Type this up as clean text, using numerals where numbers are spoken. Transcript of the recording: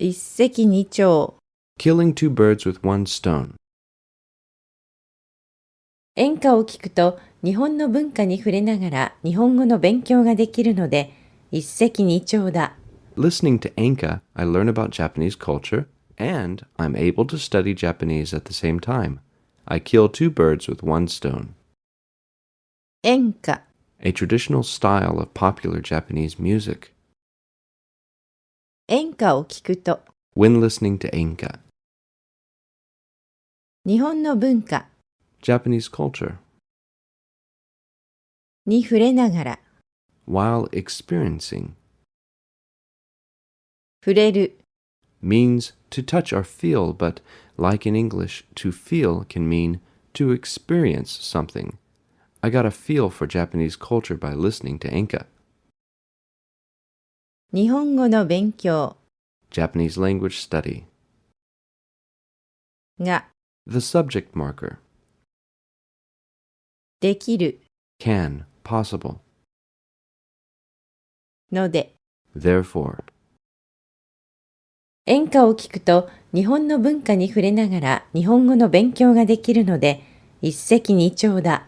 一石二鳥。 Killing two birds with one stone. 演歌を聞くと日本の文化に触れながら日本語の勉強ができるので一石二鳥だ。 Listening to enka, I learn about Japanese culture, and I'm able to study Japanese at the same time. I kill two birds with one stone. 演歌。 A traditional style of popular Japanese music. 演歌を聞くと When listening to enka. 日本の文化 Japanese culture. に触れながら While experiencing. 触れる Means to touch or feel, but like in English, to feel can mean to experience something. I got a feel for Japanese culture by listening to enka. 日本語の勉強 Japanese language study. が The subject marker. できる Can, possible. ので Therefore. 演歌を聞くと日本の文化に触れながら日本語の勉強ができるので一石二鳥だ。